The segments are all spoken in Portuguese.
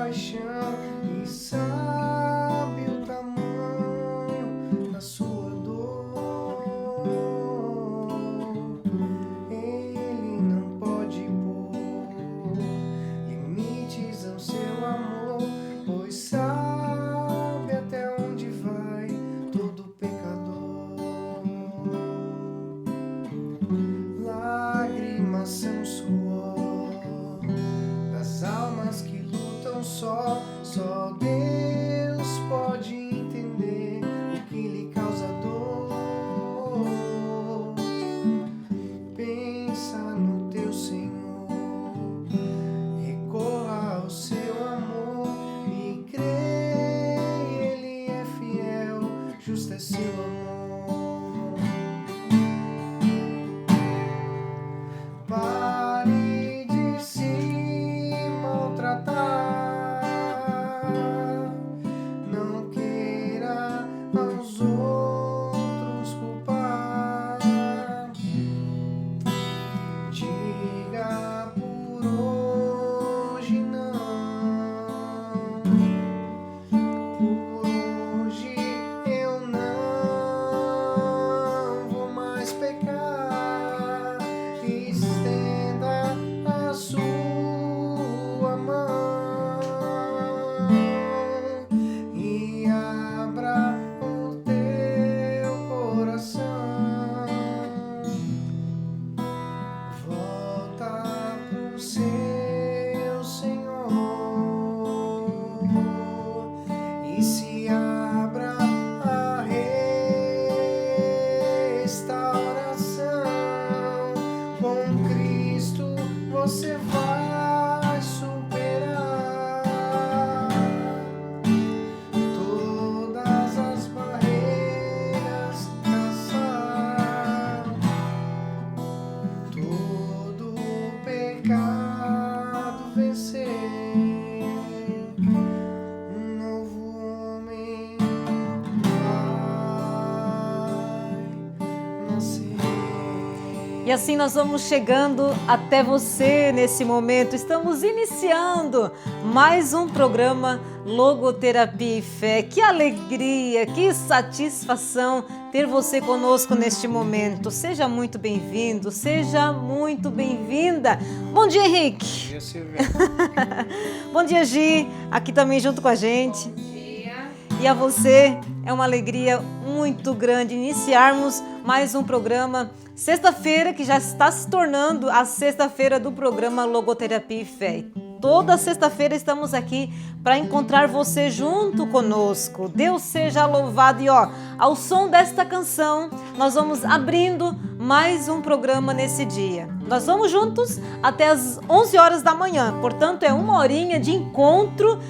paixão e sabe o tamanho da sua dor. Ele não pode pôr limites ao seu amor, pois sabe até onde vai todo pecador. Lágrimas são suor das almas que lutam só Deus pode entender o que lhe causa dor. Pensa no teu Senhor, recorra ao seu amor e crê, Ele é fiel, justo é seu amor. Pare de se maltratar, não queira aos outros culpar. Diga por hoje não, por hoje eu não vou mais pecar. Estenda a sua mão e abra o teu coração. Volta pro seu Senhor e se abra a restauração. Com Cristo você vai superar todas as barreiras, caçar todo pecado, vencer. Um novo homem vai nascer. E assim nós vamos chegando até você nesse momento. Estamos iniciando mais um programa Logoterapia e Fé. Que alegria, que satisfação ter você conosco neste momento. Seja muito bem-vindo, seja muito bem-vinda. Bom dia, Henrique. Bom dia, Silvia. Bom dia, Gi, aqui também junto com a gente. E a você, é uma alegria muito grande iniciarmos mais um programa, sexta-feira, que já está se tornando a sexta-feira do programa Logoterapia e Fé. Toda sexta-feira estamos aqui para encontrar você junto conosco. Deus seja louvado. E ao som desta canção, nós vamos abrindo mais um programa nesse dia. Nós vamos juntos até as 11 horas da manhã, portanto é uma horinha de encontro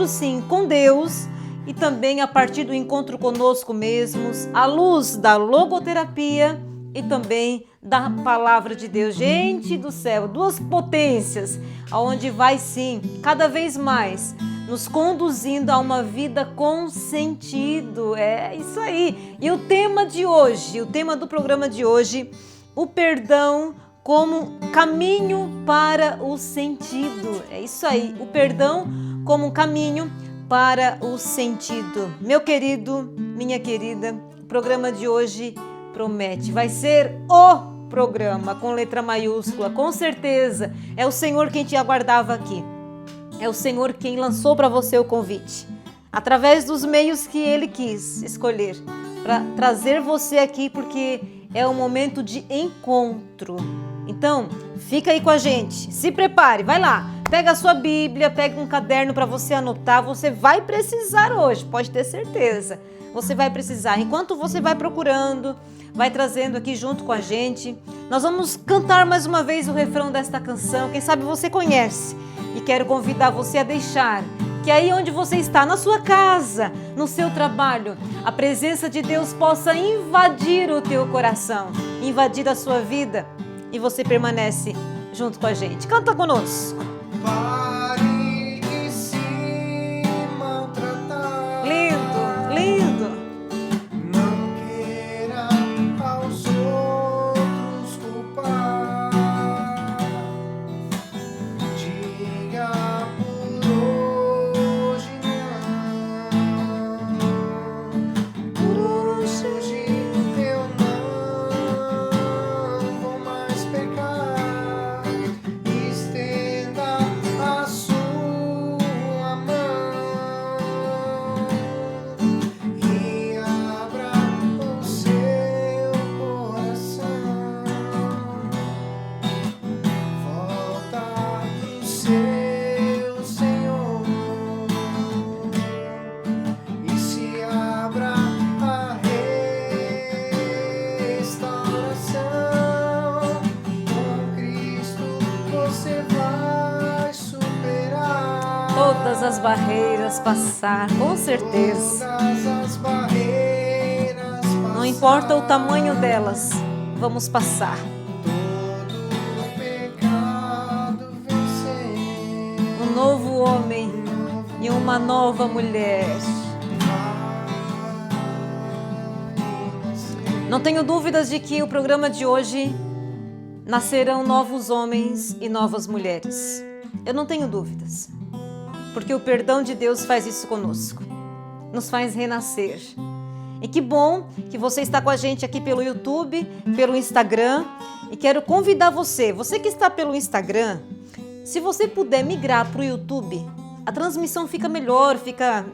sim com Deus, e também a partir do encontro conosco mesmos, à luz da logoterapia e também da palavra de Deus. Gente do céu, duas potências, aonde vai sim, cada vez mais, nos conduzindo a uma vida com sentido. É isso aí. E o tema de hoje, o tema do programa de hoje, o perdão como caminho para o sentido. É isso aí, o perdão como caminho para o sentido. Meu querido, minha querida, o programa de hoje promete, vai ser o programa com letra maiúscula, com certeza. É o Senhor quem te aguardava aqui. É o Senhor quem lançou para você o convite, através dos meios que Ele quis escolher, para trazer você aqui, porque é um momento de encontro. Então, fica aí com a gente, se prepare, vai lá, pega a sua Bíblia, pega um caderno para você anotar, você vai precisar hoje, pode ter certeza, você vai precisar. Enquanto você vai procurando, vai trazendo aqui junto com a gente, nós vamos cantar mais uma vez o refrão desta canção, quem sabe você conhece, e quero convidar você a deixar que aí onde você está, na sua casa, no seu trabalho, a presença de Deus possa invadir o teu coração, invadir a sua vida, e você permanece junto com a gente. Canta conosco. Pare de se maltratar. Lindo, lindo. Não queira aos outros culpar. 哦 as barreiras passar, com certeza. Todas as barreiras passar. Não importa o tamanho delas, vamos passar. Todo pecado vencer. Um novo homem e uma nova mulher. Não tenho dúvidas de que o programa de hoje nascerão novos homens e novas mulheres. Eu não tenho dúvidas, porque o perdão de Deus faz isso conosco, nos faz renascer. E que bom que você está com a gente aqui pelo YouTube, pelo Instagram, e quero convidar você que está pelo Instagram, se você puder migrar para o YouTube, a transmissão fica melhor, fica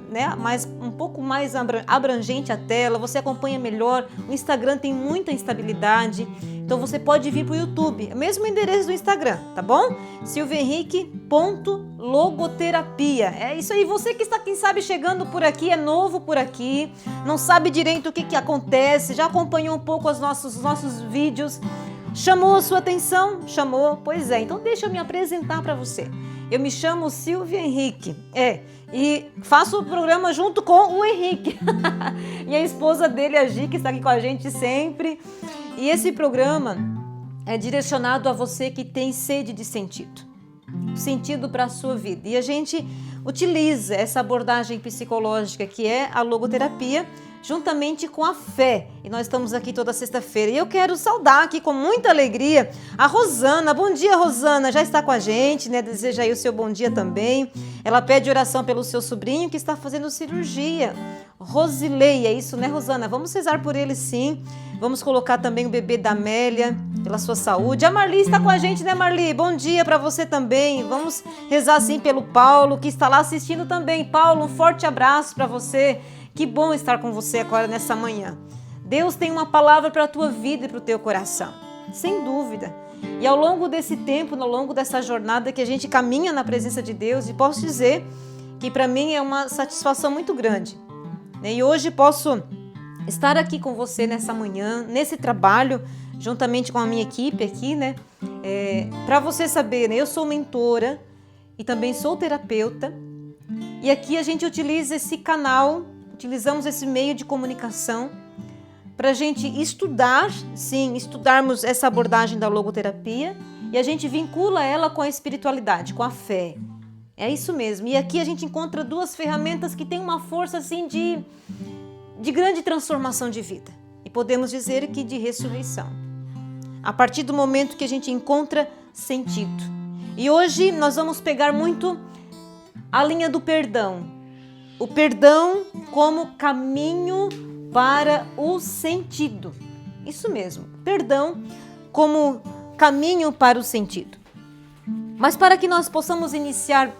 um pouco mais abrangente a tela, você acompanha melhor. O Instagram tem muita instabilidade, então você pode vir para o YouTube, é o mesmo endereço do Instagram, tá bom? silviahenrique.logoterapia. É isso aí, você que está, quem sabe, chegando por aqui, é novo por aqui, não sabe direito o que acontece, já acompanhou um pouco os nossos vídeos, chamou a sua atenção? Chamou? Pois é, então deixa eu me apresentar para você. Eu me chamo Silvia Henrique, e faço o programa junto com o Henrique e a esposa dele, a Gi, que está aqui com a gente sempre. E esse programa é direcionado a você que tem sede de sentido para a sua vida. E a gente utiliza essa abordagem psicológica que é a logoterapia, juntamente com a fé. E nós estamos aqui toda sexta-feira. E eu quero saudar aqui com muita alegria a Rosana. Bom dia, Rosana. Já está com a gente, né? Deseja aí o seu bom dia também. Ela pede oração pelo seu sobrinho que está fazendo cirurgia. Rosilei, é isso, né, Rosana? Vamos rezar por ele, sim. Vamos colocar também o bebê da Amélia, pela sua saúde. A Marli está com a gente, né, Marli? Bom dia para você também. Vamos rezar, sim, pelo Paulo, que está lá assistindo também. Paulo, um forte abraço para você. Que bom estar com você agora nessa manhã. Deus tem uma palavra para a tua vida e para o teu coração, sem dúvida. E ao longo desse tempo, ao longo dessa jornada que a gente caminha na presença de Deus, e posso dizer que para mim é uma satisfação muito grande. E hoje posso estar aqui com você nessa manhã, nesse trabalho, juntamente com a minha equipe aqui, né? Para você saber, né? Eu sou mentora e também sou terapeuta. E aqui a gente utiliza esse canal, utilizamos esse meio de comunicação para a gente estudar, sim, estudarmos essa abordagem da logoterapia, e a gente vincula ela com a espiritualidade, com a fé. É isso mesmo. E aqui a gente encontra duas ferramentas que têm uma força assim de grande transformação de vida. E podemos dizer que de ressurreição. A partir do momento que a gente encontra sentido. E hoje nós vamos pegar muito a linha do perdão. O perdão como caminho para o sentido. Isso mesmo, perdão como caminho para o sentido. Mas para que nós possamos iniciar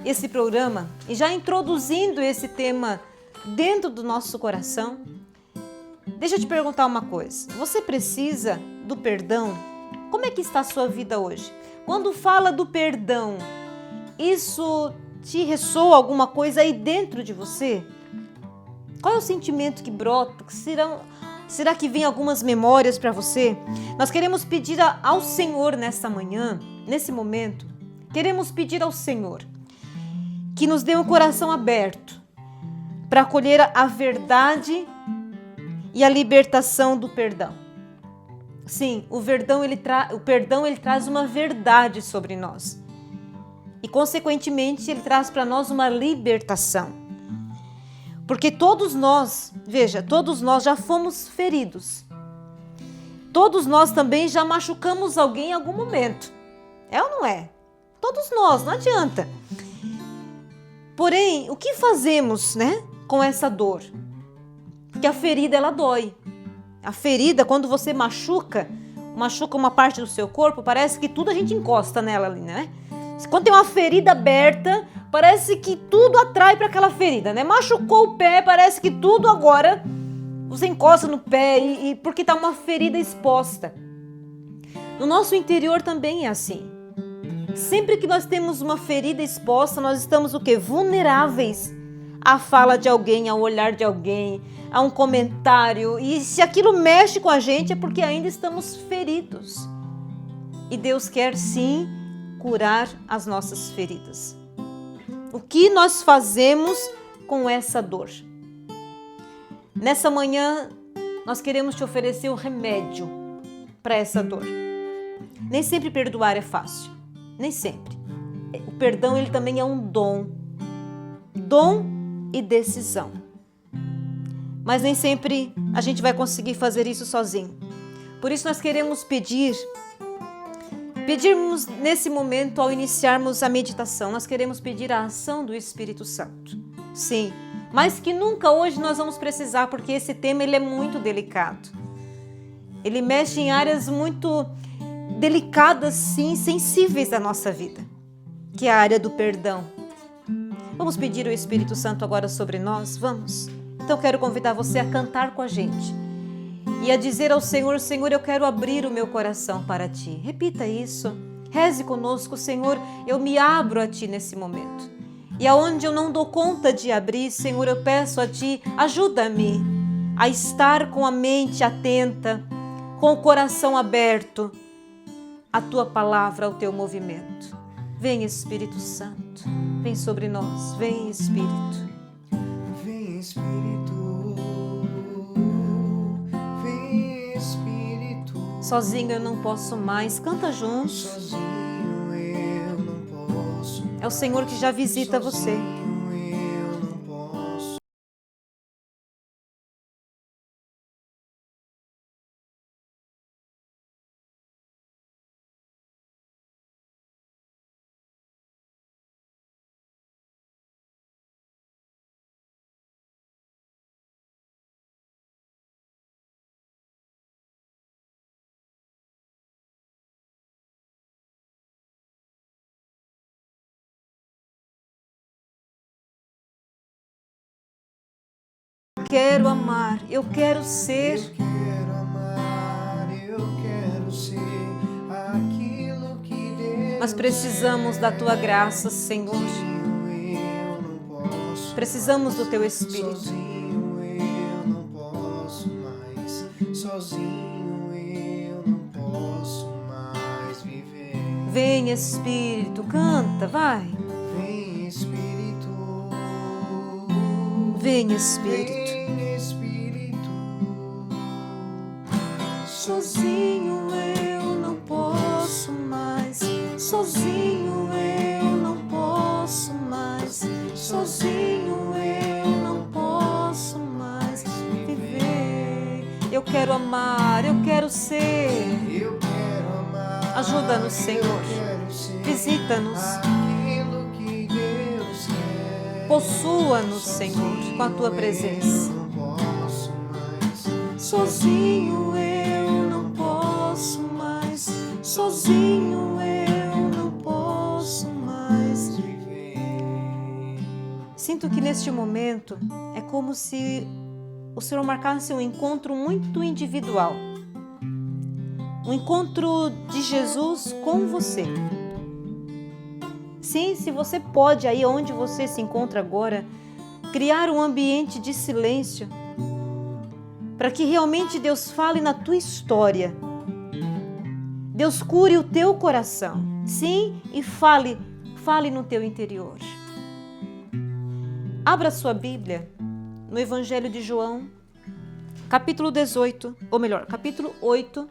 esse programa e já introduzindo esse tema dentro do nosso coração, deixa eu te perguntar uma coisa. Você precisa do perdão? Como é que está a sua vida hoje? Quando fala do perdão, isso te ressoa alguma coisa aí dentro de você? Qual é o sentimento que brota? Será que vem algumas memórias para você? Nós queremos pedir ao Senhor nesta manhã, nesse momento, queremos pedir ao Senhor que nos dê um coração aberto para acolher a verdade e a libertação do perdão. Sim, o perdão ele traz uma verdade sobre nós. E, consequentemente, ele traz para nós uma libertação. Porque todos nós já fomos feridos. Todos nós também já machucamos alguém em algum momento. É ou não é? Todos nós, não adianta. Porém, o que fazemos, né, com essa dor? Porque a ferida, ela dói. A ferida, quando você machuca uma parte do seu corpo, parece que tudo a gente encosta nela ali, né? Quando tem uma ferida aberta, parece que tudo atrai para aquela ferida, né? Machucou o pé, parece que tudo agora você encosta no pé e porque está uma ferida exposta. No nosso interior também é assim. Sempre que nós temos uma ferida exposta, nós estamos o quê? Vulneráveis à fala de alguém, ao olhar de alguém, a um comentário. E se aquilo mexe com a gente é porque ainda estamos feridos. E Deus quer sim curar as nossas feridas. O que nós fazemos com essa dor? Nessa manhã, nós queremos te oferecer o remédio para essa dor. Nem sempre perdoar é fácil, nem sempre. O perdão, ele também é um dom. Dom e decisão. Mas nem sempre a gente vai conseguir fazer isso sozinho. Por isso nós queremos pedirmos nesse momento, ao iniciarmos a meditação, nós queremos pedir a ação do Espírito Santo. Sim, mas que nunca hoje nós vamos precisar, porque esse tema ele é muito delicado. Ele mexe em áreas muito delicadas, sim, sensíveis da nossa vida, que é a área do perdão. Vamos pedir o Espírito Santo agora sobre nós? Vamos? Então quero convidar você a cantar com a gente e a dizer ao Senhor: Senhor, eu quero abrir o meu coração para Ti. Repita isso, reze conosco: Senhor, eu me abro a Ti nesse momento. E aonde eu não dou conta de abrir, Senhor, eu peço a Ti, ajuda-me a estar com a mente atenta, com o coração aberto à Tua palavra, ao Teu movimento. Vem, Espírito Santo, vem sobre nós, vem, Espírito. Vem, Espírito, vem, Espírito. Sozinho eu não posso mais, canta juntos. Sozinho eu não posso. É o Senhor que já visita você. Sozinho eu não posso. Quero amar, eu quero ser. Eu quero amar, eu quero ser aquilo que Deus. Nós precisamos da Tua graça, Senhor. Eu não posso. Precisamos do Teu Espírito. Sozinho eu não posso mais. Sozinho eu não posso mais viver. Vem, Espírito, canta, vai. Vem, Espírito. Vem, Espírito. Vem, Espírito. Sozinho eu não posso mais. Sozinho eu não posso mais. Sozinho eu não posso mais viver. Eu quero amar, eu quero ser. Eu quero amar. Ajuda-nos, Senhor. Eu quero ser Visita-nos. aquilo que Deus quer. Possua-nos, Senhor, com a Tua presença. Eu não posso mais. Sozinho eu não posso mais. Sozinho eu não posso mais Viver. Sinto que neste momento é como se o Senhor marcasse um encontro muito individual. Um encontro de Jesus com você. Sim, se você pode, aí onde você se encontra agora, criar um ambiente de silêncio para que realmente Deus fale na tua história. Deus cure o teu coração. Sim, e fale no teu interior. Abra sua Bíblia no Evangelho de João, capítulo 18, ou melhor, capítulo 8,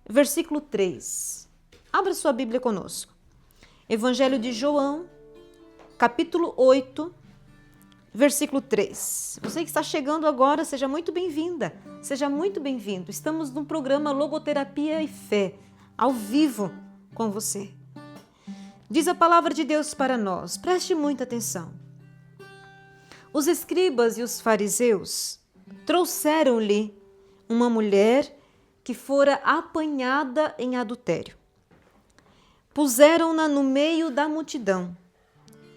versículo 3. Abra sua Bíblia conosco. Evangelho de João, capítulo 8, versículo 3. Você que está chegando agora, seja muito bem-vinda, seja muito bem-vindo. Estamos no programa Logoterapia e Fé, ao vivo com você. Diz a palavra de Deus para nós, preste muita atenção. Os escribas e os fariseus trouxeram-lhe uma mulher que fora apanhada em adultério. Puseram-na no meio da multidão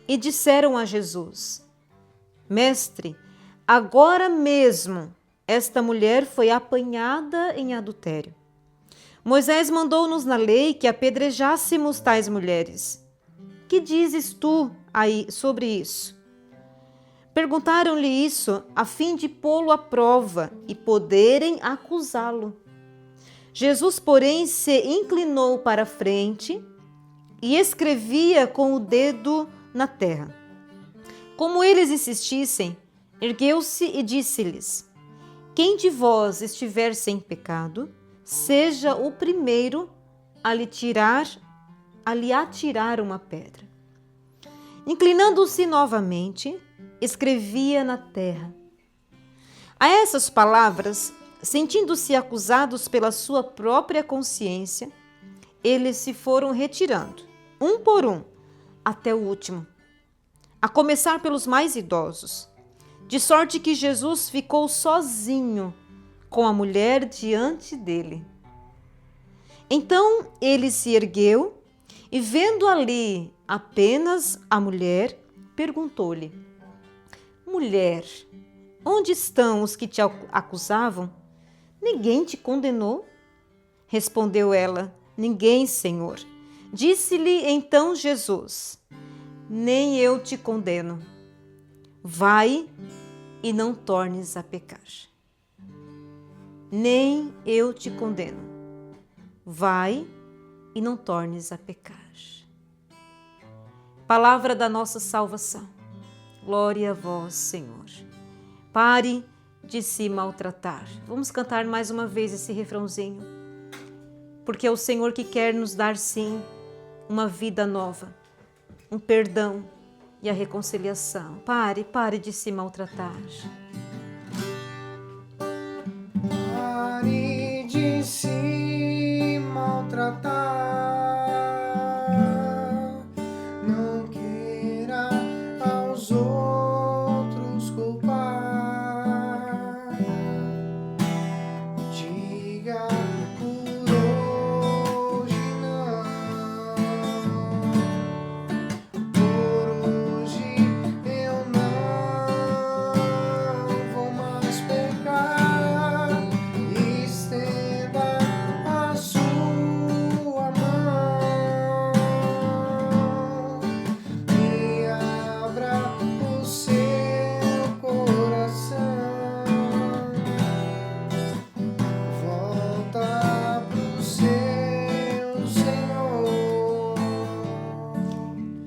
e disseram a Jesus: Mestre, agora mesmo esta mulher foi apanhada em adultério. Moisés mandou-nos na lei que apedrejássemos tais mulheres. Que dizes tu aí sobre isso? Perguntaram-lhe isso a fim de pô-lo à prova e poderem acusá-lo. Jesus, porém, se inclinou para a frente e escrevia com o dedo na terra. Como eles insistissem, ergueu-se e disse-lhes: quem de vós estiver sem pecado, seja o primeiro a lhe atirar uma pedra. Inclinando-se novamente, escrevia na terra. A essas palavras, sentindo-se acusados pela sua própria consciência, eles se foram retirando, um por um, até o último, a começar pelos mais idosos, de sorte que Jesus ficou sozinho com a mulher diante dele. Então ele se ergueu e, vendo ali apenas a mulher, perguntou-lhe: mulher, onde estão os que te acusavam? Ninguém te condenou? Respondeu ela: ninguém, Senhor. Disse-lhe então Jesus: nem eu te condeno. Vai e não tornes a pecar. Nem eu te condeno. Vai e não tornes a pecar. Palavra da nossa salvação. Glória a vós, Senhor. Pare de se maltratar. Vamos cantar mais uma vez esse refrãozinho. Porque é o Senhor que quer nos dar, sim, uma vida nova, um perdão e a reconciliação. Pare de se maltratar. Pare de se maltratar. Não queira aos outros culpar. Diga por hoje não. Por hoje eu não vou mais pecar. Estenda a sua mão e abra o seu coração. Volta pro seu Senhor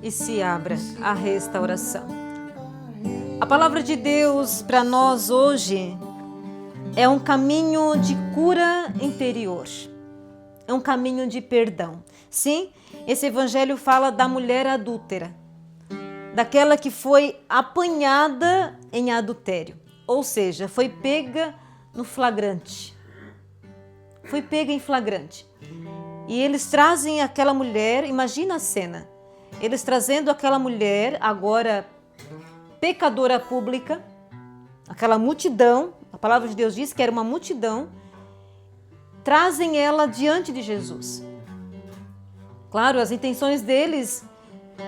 E se abra a restauração. A palavra de Deus para nós hoje é um caminho de cura interior. É um caminho de perdão. Sim, esse evangelho fala da mulher adúltera, daquela que foi apanhada em adultério, ou seja, foi pega no flagrante. Foi pega em flagrante. E eles trazem aquela mulher, imagina a cena, eles trazendo aquela mulher, agora pecadora pública, aquela multidão, a palavra de Deus diz que era uma multidão, trazem ela diante de Jesus. Claro, as intenções deles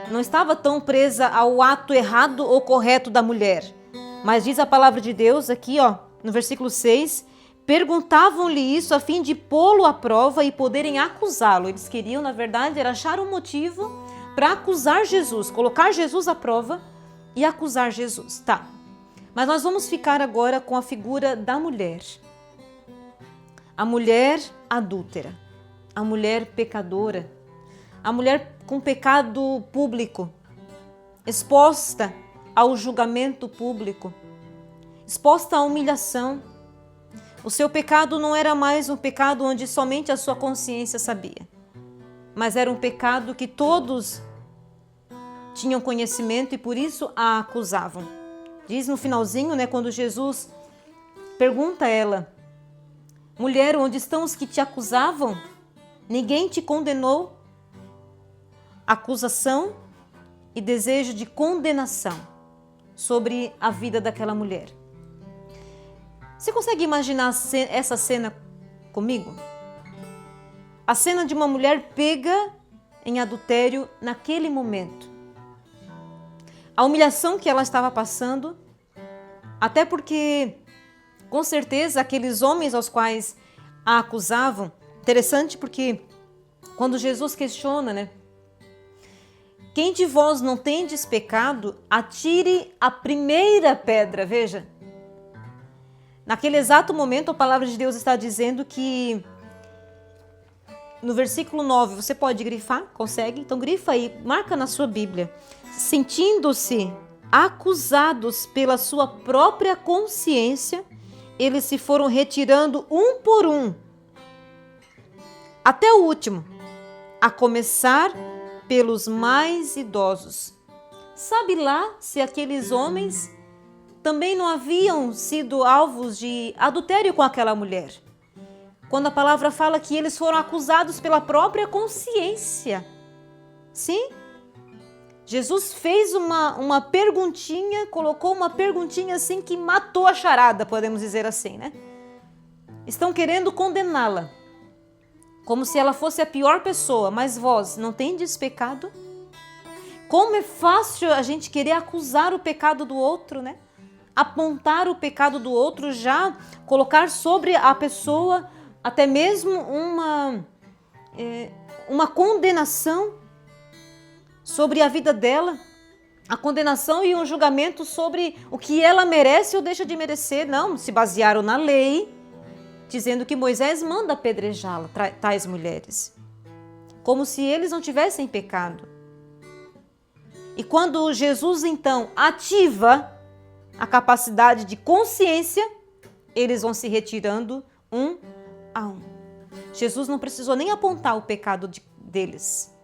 não estavam tão presas ao ato errado ou correto da mulher, mas diz a palavra de Deus aqui, no versículo 6, perguntavam-lhe isso a fim de pô-lo à prova e poderem acusá-lo. Eles queriam, na verdade, era achar um motivo para acusar Jesus, colocar Jesus à prova e acusar Jesus. Tá, mas nós vamos ficar agora com a figura da mulher. A mulher adúltera, a mulher pecadora, a mulher com pecado público, exposta ao julgamento público, exposta à humilhação. O seu pecado não era mais um pecado onde somente a sua consciência sabia, mas era um pecado que todos tinham conhecimento e por isso a acusavam. Diz no finalzinho, quando Jesus pergunta a ela: mulher, onde estão os que te acusavam? Ninguém te condenou? Acusação e desejo de condenação sobre a vida daquela mulher. Você consegue imaginar essa cena comigo? A cena de uma mulher pega em adultério naquele momento. A humilhação que ela estava passando, até porque, com certeza, aqueles homens aos quais a acusavam, interessante porque quando Jesus questiona, quem de vós não tendes pecado, atire a primeira pedra, veja. Naquele exato momento, a palavra de Deus está dizendo que no versículo 9, você pode grifar? Consegue? Então grifa aí, marca na sua Bíblia. Sentindo-se acusados pela sua própria consciência, eles se foram retirando um por um, até o último, a começar pelos mais idosos. Sabe lá se aqueles homens também não haviam sido alvos de adultério com aquela mulher? Quando a palavra fala que eles foram acusados pela própria consciência. Sim? Jesus fez uma perguntinha, colocou uma perguntinha assim que matou a charada, podemos dizer assim, né? Estão querendo condená-la, como se ela fosse a pior pessoa, mas vós não tendes pecado? Como é fácil a gente querer acusar o pecado do outro, né? Apontar o pecado do outro, já colocar sobre a pessoa até mesmo uma condenação sobre a vida dela, a condenação e um julgamento sobre o que ela merece ou deixa de merecer. Não, se basearam na lei, dizendo que Moisés manda apedrejá-la, tais mulheres, como se eles não tivessem pecado. E quando Jesus então ativa a capacidade de consciência, eles vão se retirando um a um. Jesus não precisou nem apontar o pecado deles,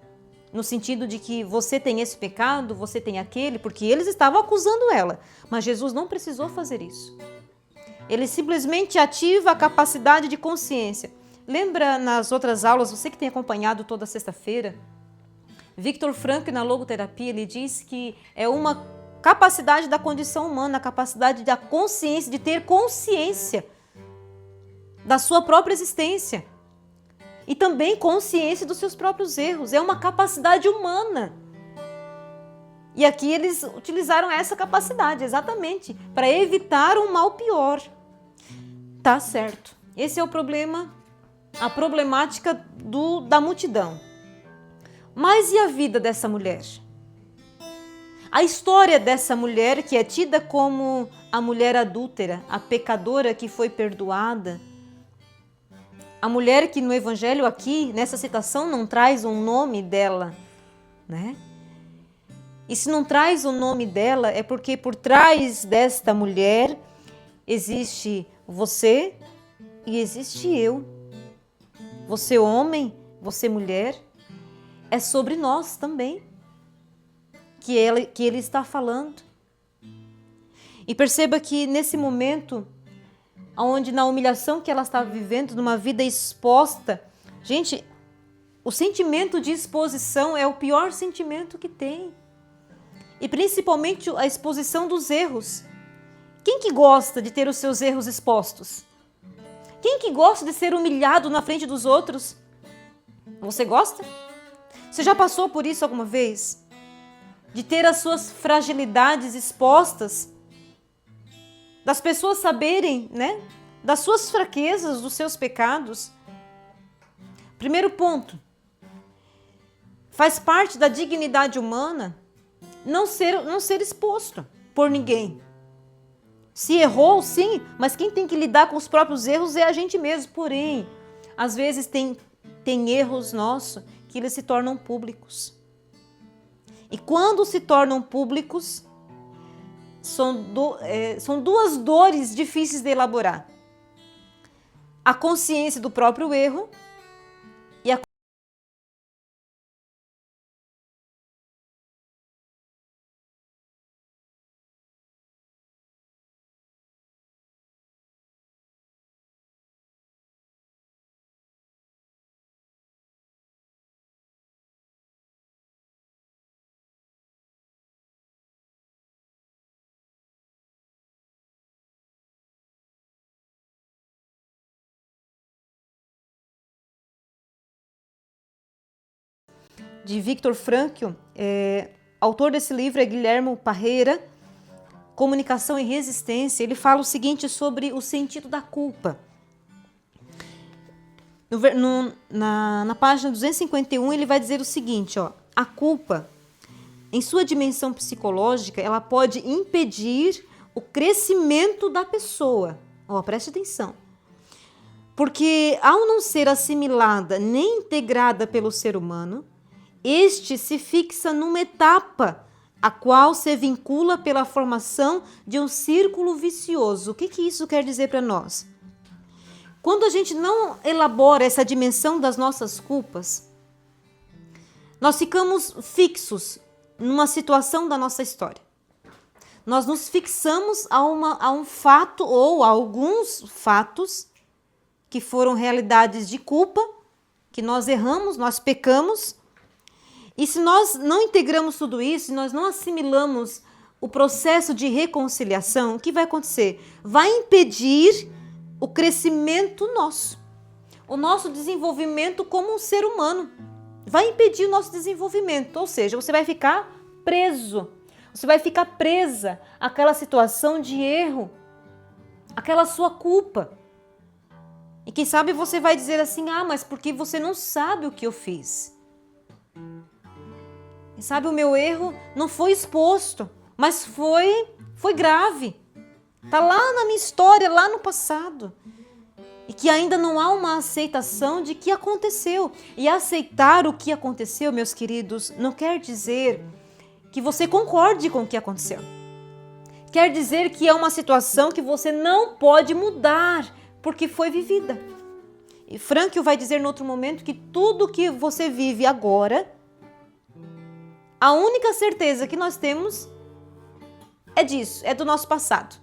no sentido de que você tem esse pecado, você tem aquele, porque eles estavam acusando ela. Mas Jesus não precisou fazer isso. Ele simplesmente ativa a capacidade de consciência. Lembra nas outras aulas, você que tem acompanhado toda sexta-feira, Viktor Frankl, na logoterapia, ele diz que é uma capacidade da condição humana, a capacidade da consciência, de ter consciência da sua própria existência. E também consciência dos seus próprios erros. É uma capacidade humana. E aqui eles utilizaram essa capacidade exatamente para evitar um mal pior. Tá certo. Esse é o problema, a problemática da multidão. Mas e a vida dessa mulher? A história dessa mulher, que é tida como a mulher adúltera, a pecadora que foi perdoada, a mulher que no Evangelho aqui, nessa citação, não traz um nome dela, né? E se não traz o nome dela, é porque por trás desta mulher existe você e existe eu. Você homem, você mulher, é sobre nós também que ele está falando. E perceba que nesse momento, onde na humilhação que ela está vivendo, numa vida exposta, gente, o sentimento de exposição é o pior sentimento que tem. E principalmente a exposição dos erros. Quem que gosta de ter os seus erros expostos? Quem que gosta de ser humilhado na frente dos outros? Você gosta? Você já passou por isso alguma vez? De ter as suas fragilidades expostas? Das pessoas saberem, né? Das suas fraquezas, dos seus pecados? Primeiro ponto. Faz parte da dignidade humana não ser exposto por ninguém. Se errou, sim, mas quem tem que lidar com os próprios erros é a gente mesmo. Porém, às vezes tem erros nossos que eles se tornam públicos. E quando se tornam públicos, são duas dores difíceis de elaborar. A consciência do próprio erro e a de Viktor Frankl, autor desse livro é Guilherme Parreira, Comunicação e Resistência. Ele fala o seguinte sobre o sentido da culpa. Na página 251 ele vai dizer o seguinte, ó: a culpa, em sua dimensão psicológica, ela pode impedir o crescimento da pessoa. Ó, preste atenção. Porque ao não ser assimilada nem integrada pelo ser humano, este se fixa numa etapa a qual se vincula pela formação de um círculo vicioso. O que isso quer dizer para nós? Quando a gente não elabora essa dimensão das nossas culpas, nós ficamos fixos numa situação da nossa história. Nós nos fixamos a um fato ou a alguns fatos que foram realidades de culpa, que nós erramos, nós pecamos. E se nós não integramos tudo isso, se nós não assimilamos o processo de reconciliação, o que vai acontecer? Vai impedir o crescimento nosso, o nosso desenvolvimento como um ser humano. Vai impedir o nosso desenvolvimento, ou seja, você vai ficar preso, você vai ficar presa àquela situação de erro, àquela sua culpa. E quem sabe você vai dizer assim, mas porque você não sabe o que eu fiz. E sabe, o meu erro não foi exposto, mas foi grave. Está lá na minha história, lá no passado. E que ainda não há uma aceitação de que aconteceu. E aceitar o que aconteceu, meus queridos, não quer dizer que você concorde com o que aconteceu. Quer dizer que é uma situação que você não pode mudar, porque foi vivida. E Frankl vai dizer em outro momento que tudo que você vive agora, a única certeza que nós temos é disso, é do nosso passado,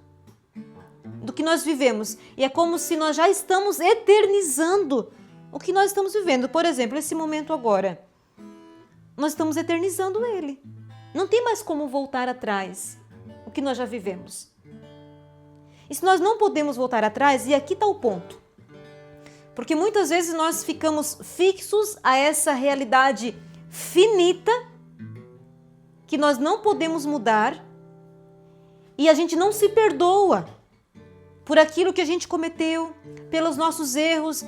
do que nós vivemos. E é como se nós já estamos eternizando o que nós estamos vivendo. Por exemplo, esse momento agora, nós estamos eternizando ele. Não tem mais como voltar atrás o que nós já vivemos. E se nós não podemos voltar atrás, e aqui está o ponto. Porque muitas vezes nós ficamos fixos a essa realidade finita que nós não podemos mudar e a gente não se perdoa por aquilo que a gente cometeu, pelos nossos erros.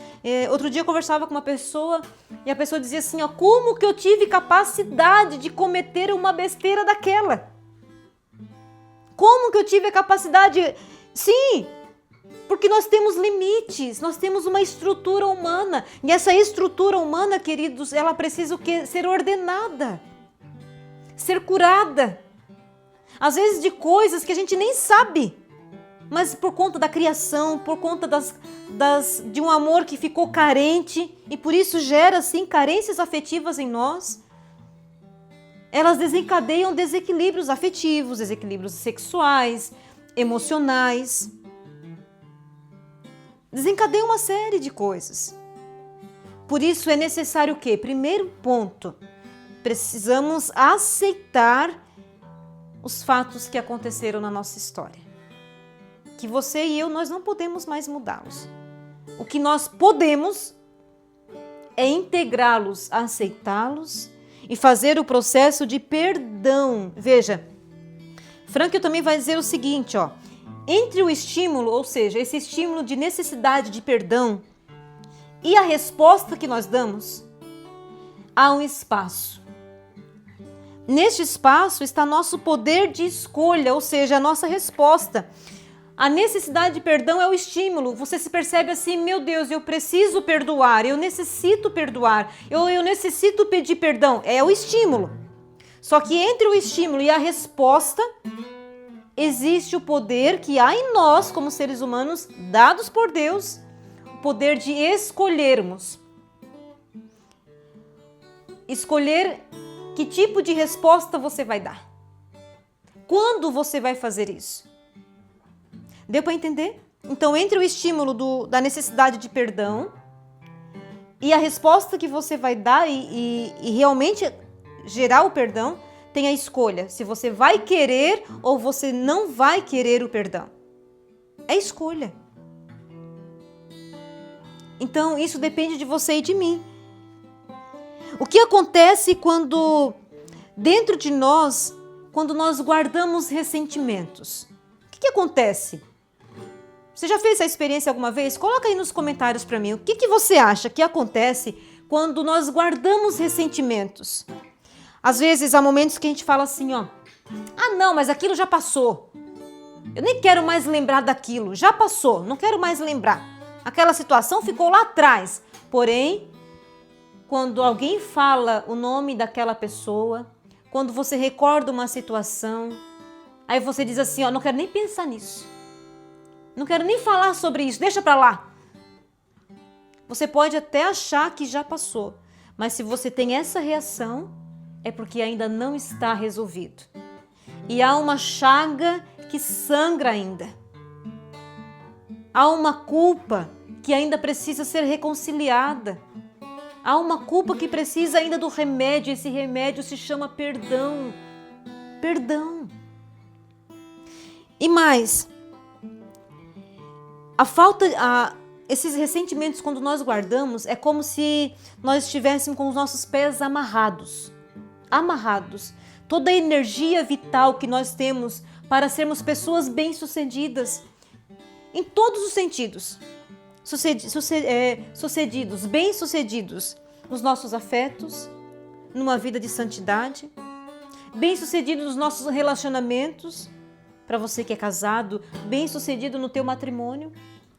Outro dia eu conversava com uma pessoa e a pessoa dizia assim, como que eu tive capacidade de cometer uma besteira daquela? Como que eu tive a capacidade? Sim, porque nós temos limites, nós temos uma estrutura humana. E essa estrutura humana, queridos, ela precisa o quê? Ser ordenada, ser curada. Às vezes de coisas que a gente nem sabe, mas por conta da criação, por conta de um amor que ficou carente e por isso gera assim carências afetivas em nós. Elas desencadeiam desequilíbrios afetivos, desequilíbrios sexuais, emocionais. Desencadeiam uma série de coisas. Por isso é necessário o quê? Primeiro ponto, precisamos aceitar os fatos que aconteceram na nossa história. Que você e eu, nós não podemos mais mudá-los. O que nós podemos é integrá-los, aceitá-los e fazer o processo de perdão. Veja, Frankl também vai dizer o seguinte, entre o estímulo, ou seja, esse estímulo de necessidade de perdão e a resposta que nós damos, há um espaço. Neste espaço está nosso poder de escolha, ou seja, a nossa resposta. A necessidade de perdão é o estímulo. Você se percebe assim, meu Deus, eu preciso perdoar, eu necessito perdoar, eu necessito pedir perdão. É o estímulo. Só que entre o estímulo e a resposta, existe o poder que há em nós, como seres humanos, dados por Deus, o poder de escolhermos. Escolher que tipo de resposta você vai dar. Quando você vai fazer isso? Deu para entender? Então, entre o estímulo da necessidade de perdão e a resposta que você vai dar e realmente gerar o perdão, tem a escolha. Se você vai querer ou você não vai querer o perdão. É escolha. Então, isso depende de você e de mim. O que acontece quando, dentro de nós, quando nós guardamos ressentimentos? O que acontece? Você já fez essa experiência alguma vez? Coloca aí nos comentários para mim. O que você acha que acontece quando nós guardamos ressentimentos? Às vezes, há momentos que a gente fala assim, não, mas aquilo já passou. Eu nem quero mais lembrar daquilo. Já passou, não quero mais lembrar. Aquela situação ficou lá atrás. Porém, quando alguém fala o nome daquela pessoa, quando você recorda uma situação, aí você diz assim, ó, não quero nem pensar nisso. Não quero nem falar sobre isso, deixa pra lá. Você pode até achar que já passou, mas se você tem essa reação, é porque ainda não está resolvido. E há uma chaga que sangra ainda. Há uma culpa que ainda precisa ser reconciliada. Há uma culpa que precisa ainda do remédio. Esse remédio se chama perdão. Perdão. E mais, esses ressentimentos, quando nós guardamos, é como se nós estivéssemos com os nossos pés amarrados. Amarrados. Toda a energia vital que nós temos para sermos pessoas bem-sucedidas, em todos os sentidos, bem-sucedidos nos nossos afetos, numa vida de santidade, bem-sucedidos nos nossos relacionamentos, para você que é casado, bem-sucedido no teu matrimônio,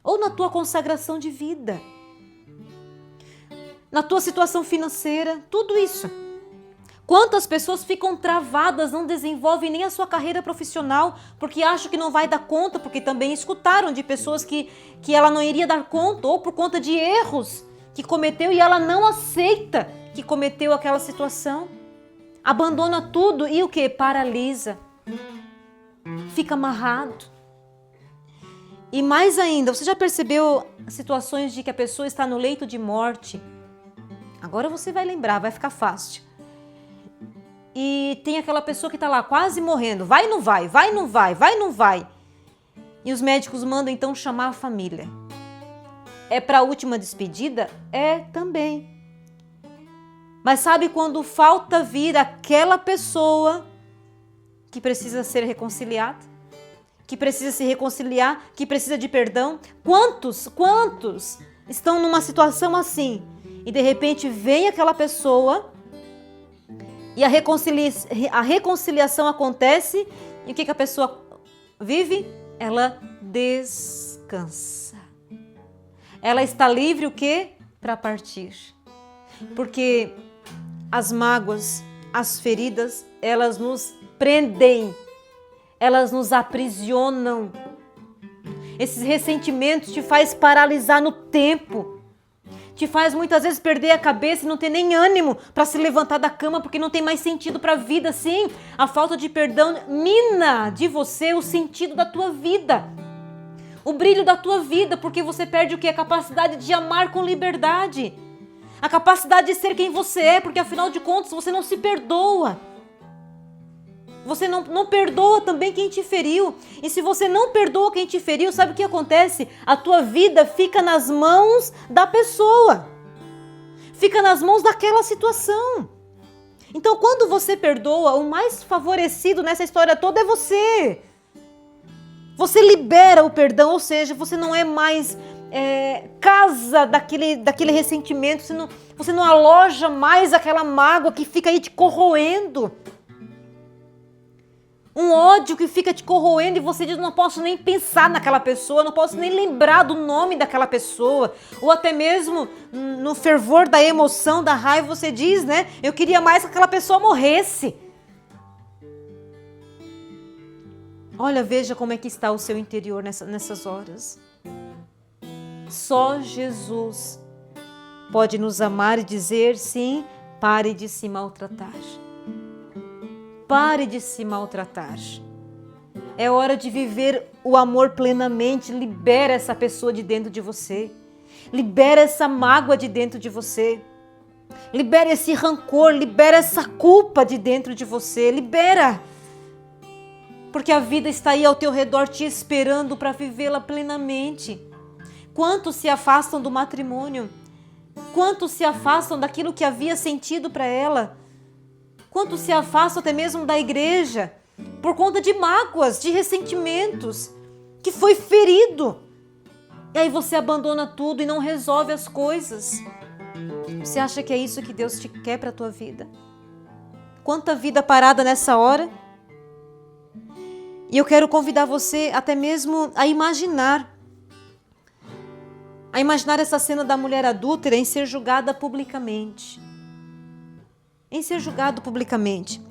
ou na tua consagração de vida, na tua situação financeira, tudo isso. Quantas pessoas ficam travadas, não desenvolvem nem a sua carreira profissional, porque acham que não vai dar conta, porque também escutaram de pessoas que ela não iria dar conta, ou por conta de erros que cometeu e ela não aceita que cometeu aquela situação. Abandona tudo e o quê? Paralisa. Fica amarrado. E mais ainda, você já percebeu situações de que a pessoa está no leito de morte? Agora você vai lembrar, vai ficar fácil. E tem aquela pessoa que está lá quase morrendo. Vai, não vai, vai, não vai, vai, não vai. E os médicos mandam então chamar a família. É para a última despedida? É também. Mas sabe quando falta vir aquela pessoa que precisa ser reconciliada? Que precisa se reconciliar? Que precisa de perdão? Quantos estão numa situação assim? E de repente vem aquela pessoa e a reconciliação acontece. E o que a pessoa vive? Ela descansa. Ela está livre o quê? Para partir. Porque as mágoas, as feridas, elas nos prendem. Elas nos aprisionam. Esses ressentimentos te faz paralisar no tempo. Te faz muitas vezes perder a cabeça e não ter nem ânimo para se levantar da cama porque não tem mais sentido para a vida. Sim, a falta de perdão mina de você o sentido da tua vida. O brilho da tua vida, porque você perde o quê? A capacidade de amar com liberdade. A capacidade de ser quem você é, porque afinal de contas você não se perdoa. Você não perdoa também quem te feriu. E se você não perdoa quem te feriu, sabe o que acontece? A tua vida fica nas mãos da pessoa. Fica nas mãos daquela situação. Então, quando você perdoa, o mais favorecido nessa história toda é você. Você libera o perdão, ou seja, você não é mais casa daquele ressentimento. Você não aloja mais aquela mágoa que fica aí te corroendo. Um ódio que fica te corroendo e você diz, não posso nem pensar naquela pessoa, não posso nem lembrar do nome daquela pessoa. Ou até mesmo no fervor da emoção, da raiva, você diz, né? Eu queria mais que aquela pessoa morresse. Olha, veja como é que está o seu interior nessas horas. Só Jesus pode nos amar e dizer, sim, pare de se maltratar. Pare de se maltratar. É hora de viver o amor plenamente. Libera essa pessoa de dentro de você. Libera essa mágoa de dentro de você. Libera esse rancor. Libera essa culpa de dentro de você. Libera. Porque a vida está aí ao teu redor te esperando para vivê-la plenamente. Quantos se afastam do matrimônio? Quantos se afastam daquilo que havia sentido para ela? Quantos se afastam até mesmo da igreja por conta de mágoas, de ressentimentos, que foi ferido. E aí você abandona tudo e não resolve as coisas. Você acha que é isso que Deus te quer para a tua vida? Quanta vida parada nessa hora. E eu quero convidar você até mesmo a imaginar a imaginar essa cena da mulher adúltera em ser julgada publicamente. Em ser julgado publicamente.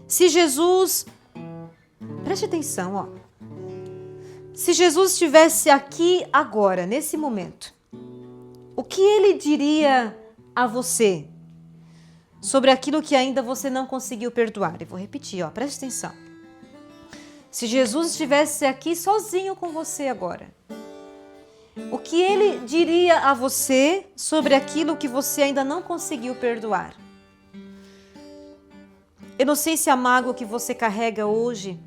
Se Jesus, preste atenção, ó. Se Jesus estivesse aqui agora, nesse momento, o que ele diria a você sobre aquilo que ainda você não conseguiu perdoar? Eu vou repetir, ó, preste atenção. Se Jesus estivesse aqui sozinho com você agora, o que ele diria a você sobre aquilo que você ainda não conseguiu perdoar? Eu não sei se a mágoa que você carrega hoje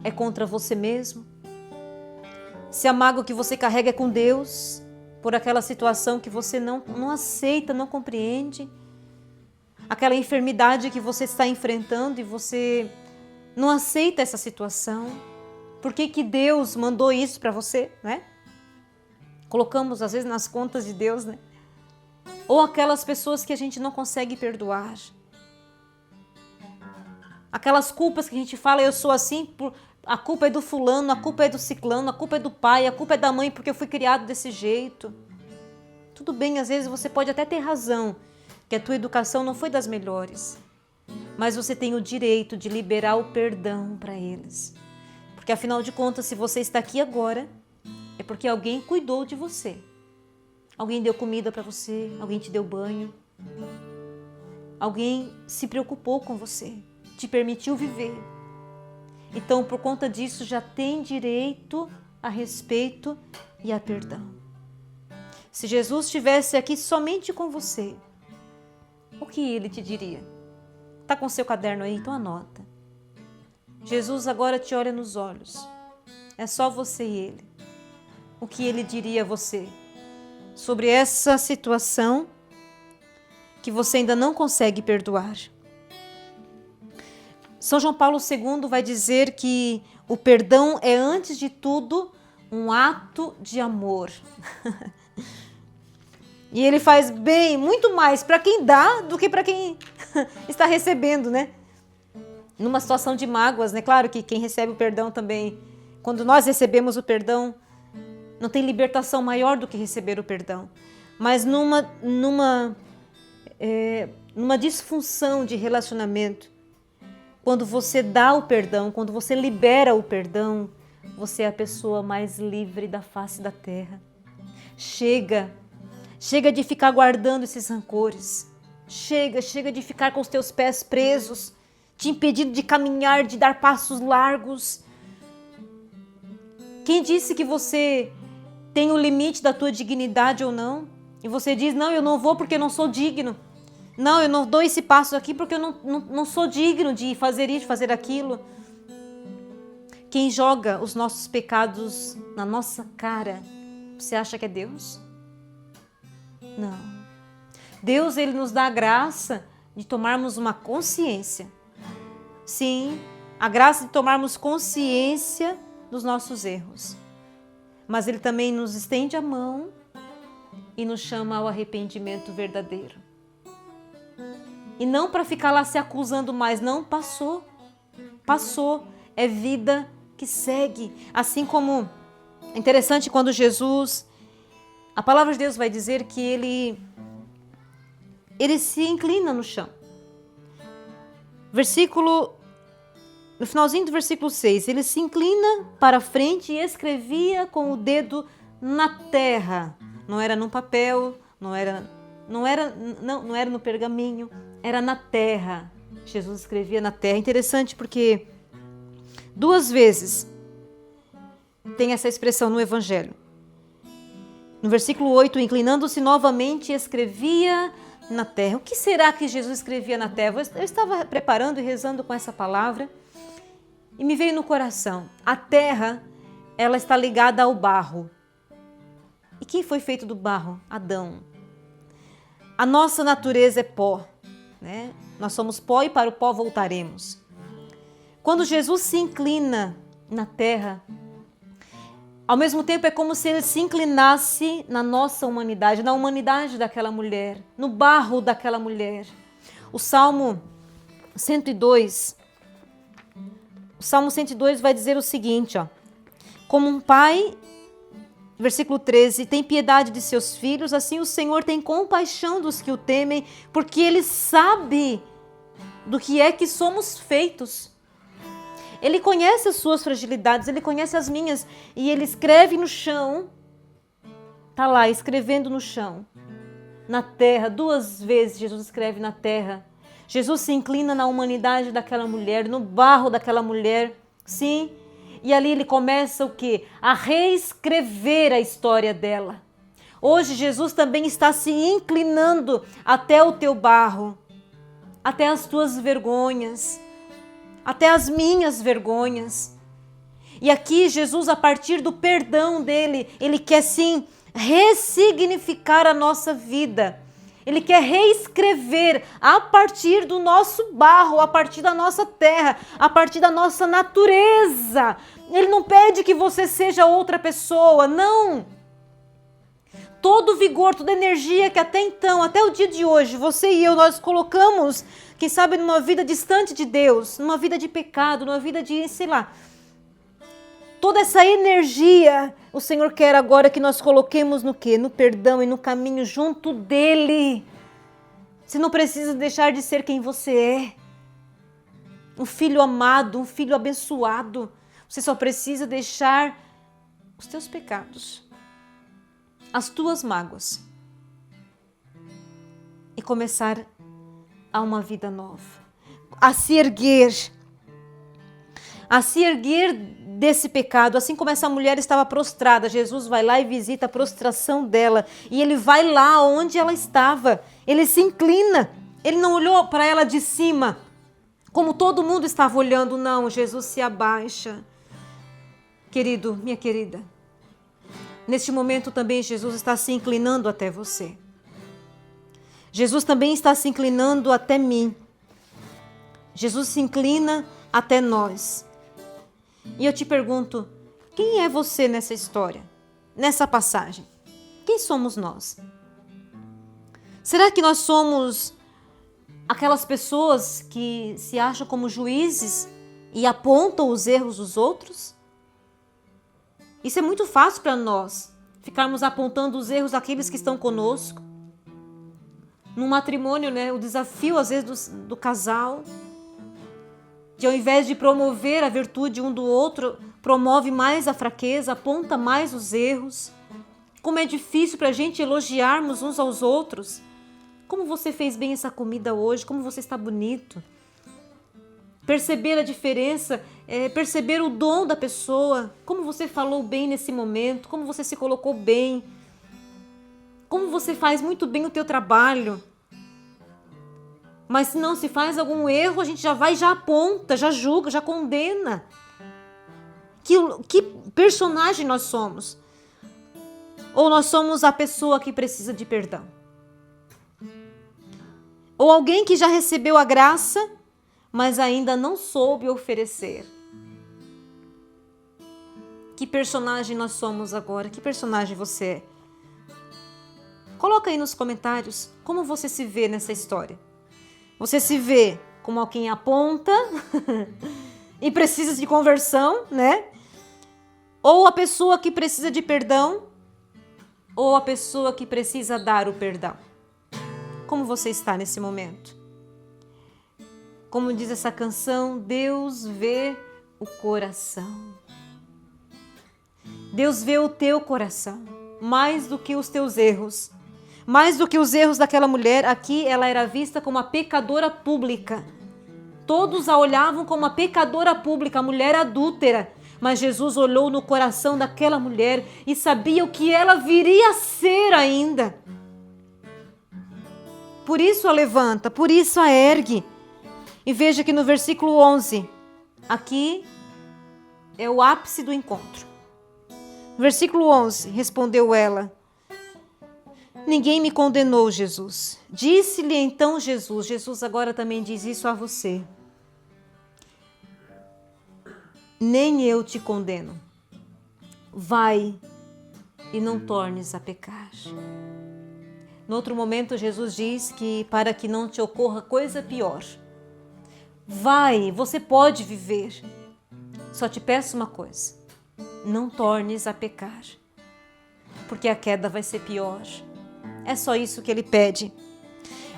é contra você mesmo. Se a mágoa que você carrega é com Deus, por aquela situação que você não aceita, não compreende. Aquela enfermidade que você está enfrentando e você não aceita essa situação. Por que que Deus mandou isso para você, né? Colocamos às vezes nas contas de Deus, né? Ou aquelas pessoas que a gente não consegue perdoar. Aquelas culpas que a gente fala, eu sou assim, a culpa é do fulano, a culpa é do ciclano, a culpa é do pai, a culpa é da mãe porque eu fui criado desse jeito. Tudo bem, às vezes você pode até ter razão, que a tua educação não foi das melhores, mas você tem o direito de liberar o perdão para eles. Porque afinal de contas, se você está aqui agora, é porque alguém cuidou de você. Alguém deu comida para você, alguém te deu banho, alguém se preocupou com você, te permitiu viver. Então, por conta disso, já tem direito a respeito e a perdão. Se Jesus estivesse aqui somente com você, o que ele te diria? Está com seu caderno aí? Então anota. Jesus agora te olha nos olhos. É só você e ele. O que ele diria a você sobre essa situação que você ainda não consegue perdoar? São João Paulo II vai dizer que o perdão é, antes de tudo, um ato de amor. E ele faz bem, muito mais para quem dá do que para quem está recebendo, né? Numa situação de mágoas, né? Claro que quem recebe o perdão também, quando nós recebemos o perdão, não tem libertação maior do que receber o perdão. Mas numa disfunção de relacionamento, quando você dá o perdão, quando você libera o perdão, você é a pessoa mais livre da face da terra. Chega de ficar guardando esses rancores. Chega de ficar com os teus pés presos, te impedindo de caminhar, de dar passos largos. Quem disse que você tem o limite da tua dignidade ou não? E você diz, não, eu não vou porque eu não sou digno. Não, eu não dou esse passo aqui porque eu não sou digno de fazer isso, fazer aquilo. Quem joga os nossos pecados na nossa cara, você acha que é Deus? Não. Deus, ele nos dá a graça de tomarmos uma consciência. Sim, a graça de tomarmos consciência dos nossos erros. Mas ele também nos estende a mão e nos chama ao arrependimento verdadeiro. E não para ficar lá se acusando mais, não, passou, é vida que segue. Assim como, é interessante quando Jesus, a palavra de Deus vai dizer que ele se inclina no chão. No finalzinho do versículo 6, ele se inclina para a frente e escrevia com o dedo na terra. Não era no papel, não era no pergaminho, era na terra. Jesus escrevia na terra. Interessante porque 2 vezes tem essa expressão no Evangelho. No versículo 8, inclinando-se novamente, escrevia na terra. O que será que Jesus escrevia na terra? Eu estava preparando e rezando com essa palavra e me veio no coração. A terra, ela está ligada ao barro. E quem foi feito do barro? Adão. A nossa natureza é pó, né? Nós somos pó e para o pó voltaremos. Quando Jesus se inclina na terra, ao mesmo tempo é como se ele se inclinasse na nossa humanidade, na humanidade daquela mulher, no barro daquela mulher. O Salmo 102 vai dizer o seguinte, ó: como um pai Versículo 13, tem piedade de seus filhos, assim o Senhor tem compaixão dos que o temem, porque Ele sabe do que é que somos feitos. Ele conhece as suas fragilidades, Ele conhece as minhas, e Ele escreve no chão, está lá escrevendo no chão, na terra, 2 vezes Jesus escreve na terra. Jesus se inclina na humanidade daquela mulher, no barro daquela mulher, sim. E ali ele começa o quê? A reescrever a história dela. Hoje Jesus também está se inclinando até o teu barro, até as tuas vergonhas, até as minhas vergonhas. E aqui Jesus, a partir do perdão dele, ele quer sim ressignificar a nossa vida. Ele quer reescrever a partir do nosso barro, a partir da nossa terra, a partir da nossa natureza. Ele não pede que você seja outra pessoa, não. Todo o vigor, toda a energia que até então, até o dia de hoje, você e eu, nós colocamos, quem sabe, numa vida distante de Deus, numa vida de pecado, numa vida de, sei lá. Toda essa energia, o Senhor quer agora que nós coloquemos no quê? No perdão e no caminho junto dEle. Você não precisa deixar de ser quem você é. Um filho amado, um filho abençoado. Você só precisa deixar os teus pecados, as tuas mágoas e começar a uma vida nova. A se erguer desse pecado, assim como essa mulher estava prostrada. Jesus vai lá e visita a prostração dela, e ele vai lá onde ela estava, ele se inclina, ele não olhou para ela de cima, como todo mundo estava olhando, não, Jesus se abaixa. Querido, minha querida, neste momento também Jesus está se inclinando até você. Jesus também está se inclinando até mim. Jesus se inclina até nós. E eu te pergunto, quem é você nessa história, nessa passagem? Quem somos nós? Será que nós somos aquelas pessoas que se acham como juízes e apontam os erros dos outros? Isso é muito fácil para nós, ficarmos apontando os erros daqueles que estão conosco. No matrimônio, né, o desafio às vezes do casal, que ao invés de promover a virtude um do outro, promove mais a fraqueza, aponta mais os erros. Como é difícil para a gente elogiarmos uns aos outros. Como você fez bem essa comida hoje, como você está bonito. Perceber a diferença, perceber o dom da pessoa, como você falou bem nesse momento, como você se colocou bem, como você faz muito bem o teu trabalho. Mas se não se faz algum erro, a gente já vai, já aponta, já julga, já condena. Que personagem nós somos? Ou nós somos a pessoa que precisa de perdão? Ou alguém que já recebeu a graça, mas ainda não soube oferecer? Que personagem nós somos agora? Que personagem você é? Coloca aí nos comentários como você se vê nessa história. Você se vê como alguém aponta e precisa de conversão, né? Ou a pessoa que precisa de perdão, ou a pessoa que precisa dar o perdão. Como você está nesse momento? Como diz essa canção, Deus vê o coração. Deus vê o teu coração, mais do que os teus erros. Mais do que os erros daquela mulher, aqui ela era vista como uma pecadora pública. Todos a olhavam como uma pecadora pública, a mulher adúltera. Mas Jesus olhou no coração daquela mulher e sabia o que ela viria a ser ainda. Por isso a levanta, por isso a ergue. E veja que no versículo 11, aqui é o ápice do encontro. Versículo 11, respondeu ela: ninguém me condenou, Jesus. Disse-lhe então Jesus agora também diz isso a você. Nem eu te condeno. Vai e não tornes a pecar. No outro momento, Jesus diz que para que não te ocorra coisa pior. Vai, você pode viver. Só te peço uma coisa. Não tornes a pecar. porque a queda vai ser pior. É só isso que Ele pede.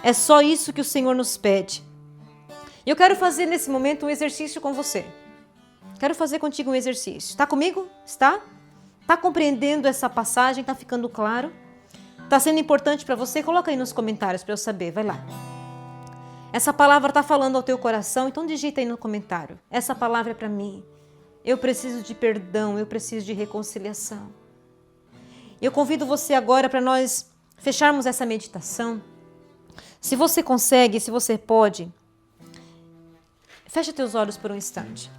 É só isso que o Senhor nos pede. E eu quero fazer nesse momento um exercício com você. Quero fazer contigo um exercício. Está comigo? Está? Está compreendendo essa passagem? Está ficando claro? Está sendo importante para você? Coloca aí nos comentários para eu saber. Vai lá. Essa palavra está falando ao teu coração, então digita aí no comentário. Essa palavra é para mim. Eu preciso de perdão, eu preciso de reconciliação. Eu convido você agora para nós fecharmos essa meditação. Se você consegue, se você pode, fecha teus olhos por um instante.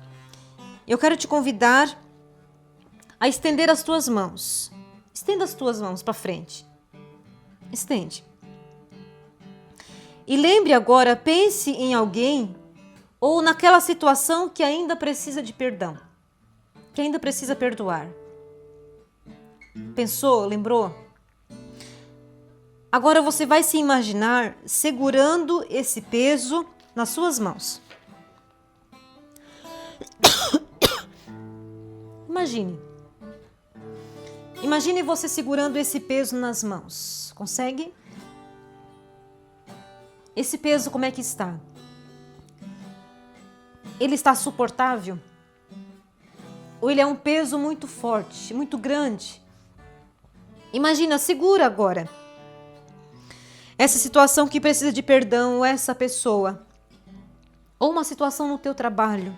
Eu quero te convidar a estender as tuas mãos. Estenda as tuas mãos para frente. Estende. E lembre agora, pense em alguém ou naquela situação que ainda precisa de perdão, que ainda precisa perdoar. Pensou? Lembrou? Agora você vai se imaginar segurando esse peso nas suas mãos. Imagine. Imagine você segurando esse peso nas mãos. Consegue? Esse peso como é que está? Ele está suportável? Ou ele é um peso muito forte, muito grande? Imagina, segura agora. Essa situação que precisa de perdão, ou essa pessoa. Ou uma situação no teu trabalho.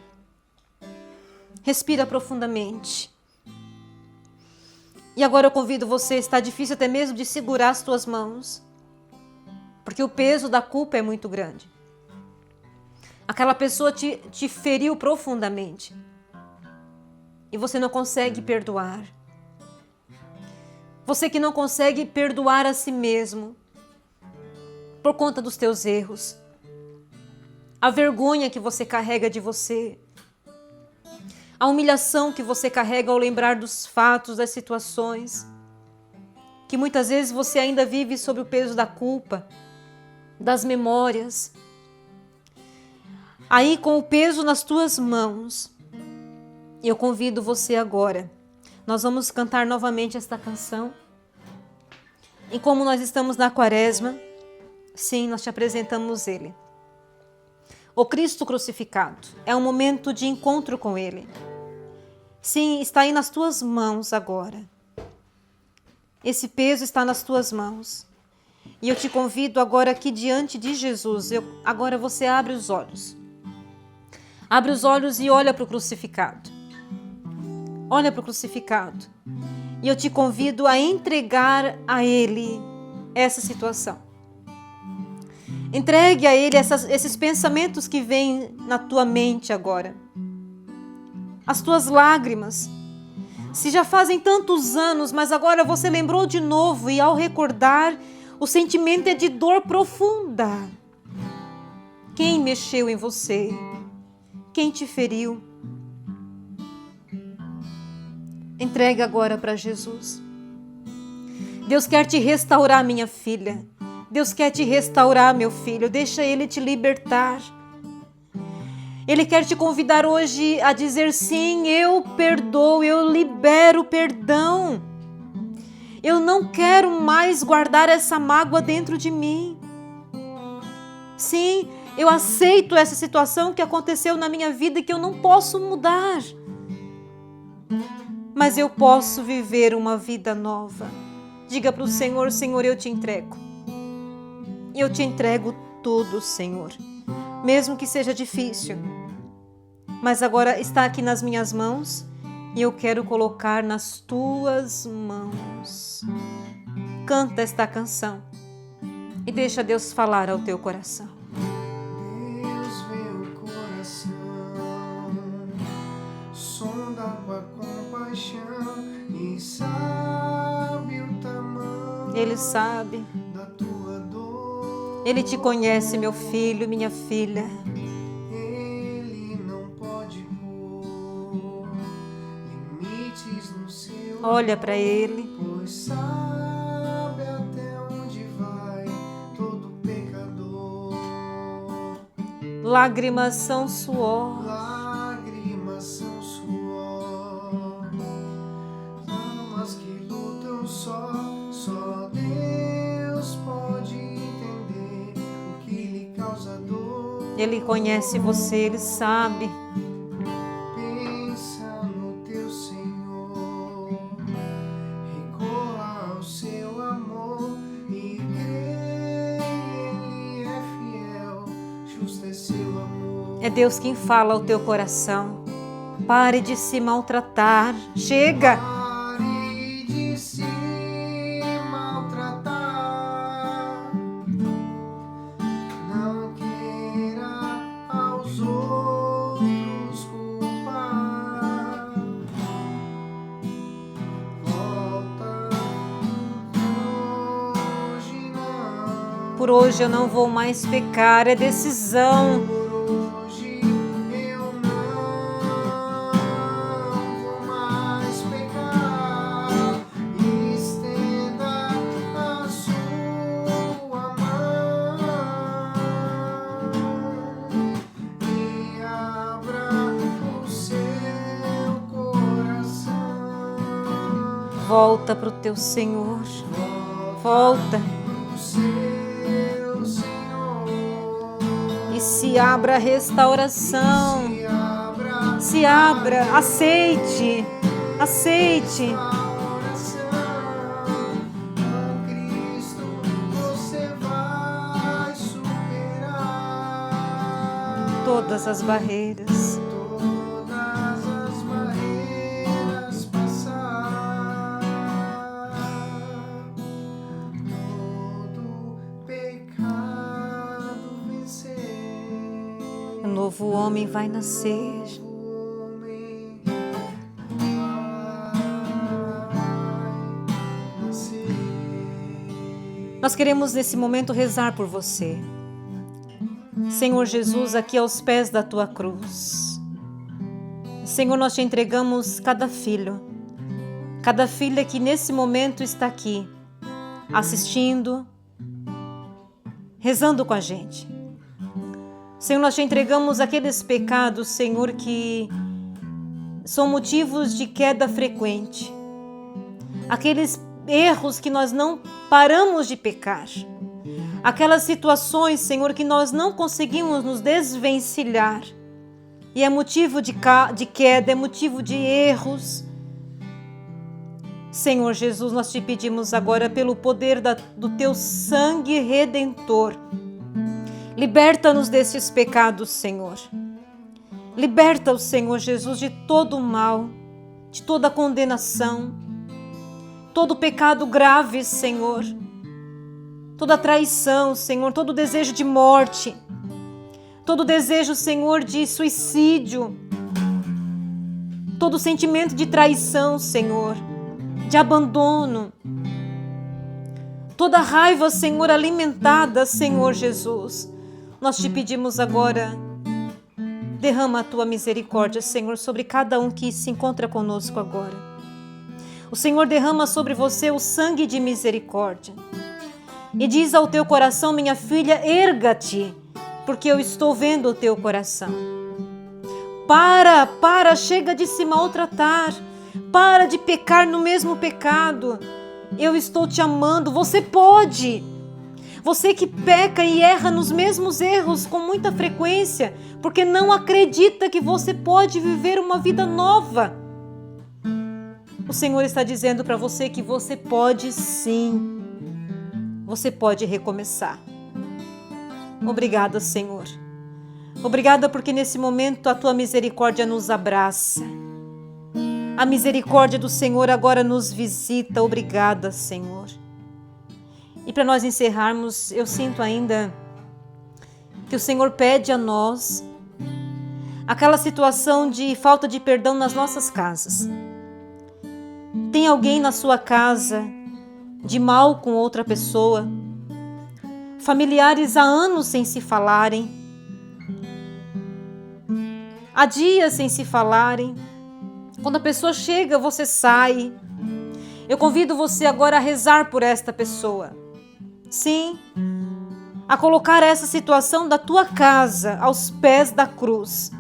Respira profundamente. E agora eu convido você, está difícil até mesmo de segurar as tuas mãos. Porque o peso da culpa é muito grande. Aquela pessoa te feriu profundamente. E você não consegue perdoar. Você que não consegue perdoar a si mesmo. Por conta dos teus erros. A vergonha que você carrega de você. A humilhação que você carrega ao lembrar dos fatos, das situações. Que muitas vezes você ainda vive sob o peso da culpa. Das memórias. Aí com o peso nas tuas mãos, eu convido você agora. Nós vamos cantar novamente esta canção. E como nós estamos na quaresma, sim, nós te apresentamos Ele. O Cristo crucificado. É um momento de encontro com Ele. Sim, está aí nas tuas mãos agora. Esse peso está nas tuas mãos. E eu te convido agora aqui diante de Jesus. Agora você abre os olhos. Abre os olhos e olha para o crucificado. Olha para o crucificado. E eu te convido a entregar a Ele essa situação. Entregue a Ele esses pensamentos que vêm na tua mente agora. As tuas lágrimas. Se já fazem tantos anos, mas agora você lembrou de novo e ao recordar, o sentimento é de dor profunda. Quem mexeu em você? Quem te feriu? Entrega agora para Jesus. Deus quer te restaurar, minha filha. Deus quer te restaurar, meu filho. Deixa Ele te libertar. Ele quer te convidar hoje a dizer sim, eu perdoo, eu libero perdão. Eu não quero mais guardar essa mágoa dentro de mim. Sim, eu aceito essa situação que aconteceu na minha vida e que eu não posso mudar. Mas eu posso viver uma vida nova. Diga para o Senhor, Senhor, eu te entrego. Eu te entrego tudo, Senhor. Mesmo que seja difícil. Mas agora está aqui nas minhas mãos. E eu quero colocar nas tuas mãos. Canta esta canção e deixa Deus falar ao teu coração. Deus vê o coração, sonda com a compaixão e sabe o tamanho. Ele sabe. Da tua dor. Ele te conhece, meu filho, minha filha. Olha para Ele. Pois sabe até onde vai todo pecador. Lágrimas são suor. Lágrimas são suor. Almas que lutam só Ele conhece você, Ele sabe. Pensa no teu Senhor, recorra ao seu amor e crê, Ele é fiel, justo é seu amor. É Deus quem fala ao teu coração. Pare de se maltratar. Chega! Pare de se maltratar. Não queira aos outros culpar. Volta, hoje não. Por hoje eu não vou mais pecar. É decisão. Por hoje eu não vou mais pecar. Estenda a sua mão e abra o seu coração. Volta para o teu Senhor. Volta. Pro seu Senhor. E se abra a restauração. Se abra Se abra. Aceite. Aceite. a oração. Com Cristo você vai superar Todas as barreiras. todas as barreiras, passar todo pecado vencer. Um novo homem vai nascer. O homem vai nascer. Nós queremos nesse momento rezar por você. Senhor Jesus, aqui aos pés da tua cruz. Senhor, nós te entregamos cada filho, cada filha que nesse momento está aqui, assistindo, rezando com a gente. Senhor, nós te entregamos aqueles pecados, Senhor, que são motivos de queda frequente. Aqueles erros que nós não paramos de pecar. Aquelas situações, Senhor, que nós não conseguimos nos desvencilhar. E é motivo de queda, é motivo de erros. Senhor Jesus, nós te pedimos agora pelo poder do teu sangue redentor. Liberta-nos desses pecados, Senhor. Liberta-os, Senhor Jesus, de todo o mal, de toda a condenação, todo pecado grave, Senhor. Toda traição, Senhor, todo desejo de morte, todo desejo, Senhor, de suicídio, todo sentimento de traição, Senhor, de abandono, toda raiva, Senhor, alimentada, Senhor Jesus. Nós te pedimos agora, derrama a tua misericórdia, Senhor, sobre cada um que se encontra conosco agora. O Senhor derrama sobre você o sangue de misericórdia. E diz ao teu coração, minha filha, erga-te, porque eu estou vendo o teu coração. Para, chega de se maltratar. Para de pecar no mesmo pecado. Eu estou te amando, você pode. Você que peca e erra nos mesmos erros com muita frequência, porque não acredita que você pode viver uma vida nova. O Senhor está dizendo para você que você pode sim. Você pode recomeçar. Obrigada, Senhor. Obrigada porque nesse momento a tua misericórdia nos abraça. A misericórdia do Senhor agora nos visita. Obrigada, Senhor. E para nós encerrarmos, eu sinto ainda que o Senhor pede a nós aquela situação de falta de perdão nas nossas casas. Tem alguém na sua casa de mal com outra pessoa, familiares há anos sem se falarem, há dias sem se falarem. Quando a pessoa chega, você sai. Eu convido você agora a rezar por esta pessoa. Sim, a colocar essa situação da tua casa aos pés da cruz.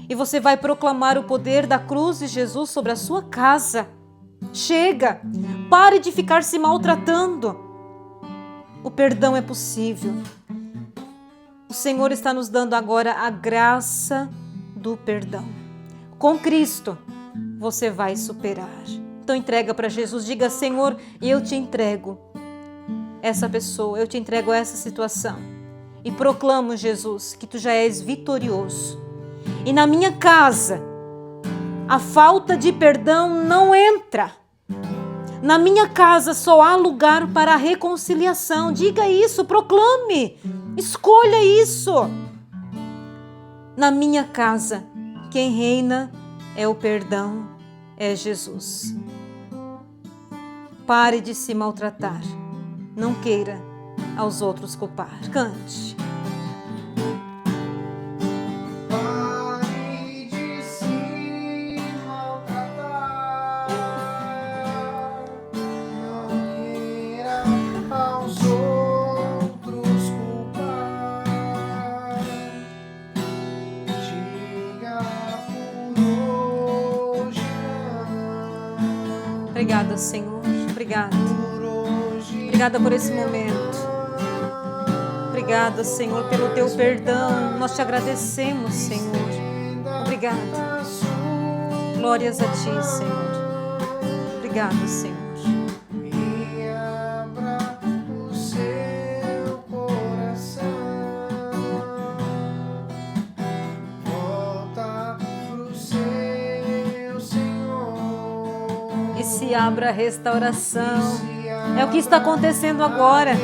E você vai proclamar o poder da cruz de Jesus sobre a sua casa. Chega, pare de ficar se maltratando. O perdão é possível. O Senhor está nos dando agora a graça do perdão. Com Cristo, você vai superar. Então entrega para Jesus, diga: Senhor, eu te entrego essa pessoa, eu te entrego essa situação. E proclamo, Jesus, que tu já és vitorioso. E na minha casa, a falta de perdão não entra. Na minha casa só há lugar para a reconciliação. Diga isso, proclame, escolha isso. Na minha casa, quem reina é o perdão, é Jesus. Pare de se maltratar. Não queira aos outros culpar. Cante. Pare de se maltratar. Não queira aos outros culpar. Diga por hoje não. Obrigada, Senhor. Obrigada. Por hoje Obrigada por esse momento. Obrigada, Senhor, pelo teu perdão. Nós te agradecemos, Senhor. Obrigada. Glórias a ti, Senhor. Obrigada, Senhor. e abra o seu coração. Volta pro seu Senhor. E se abra a restauração. É o que está acontecendo agora.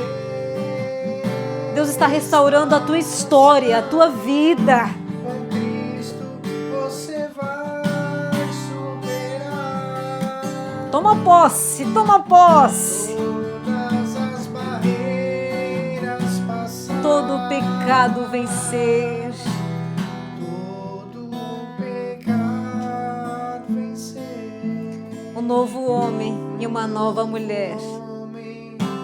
Deus está restaurando a tua história, a tua vida. Com Cristo você vai superar Toma posse, toma posse. todas as barreiras, passar Todo pecado vencer. todo pecado vencer. Um novo homem e uma nova mulher. Homem vai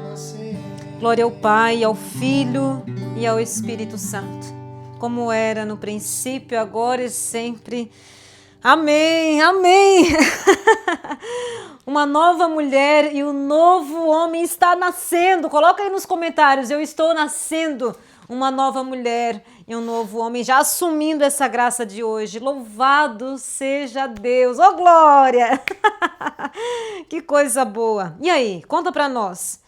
nascer. Glória ao Pai, ao Filho e ao Espírito Santo, como era no princípio, agora e sempre. Amém, amém. Uma nova mulher e um novo homem está nascendo. Coloca aí nos comentários: eu estou nascendo uma nova mulher e um novo homem, já assumindo essa graça de hoje. Louvado seja Deus. Oh, glória! Que coisa boa. E aí, conta para nós.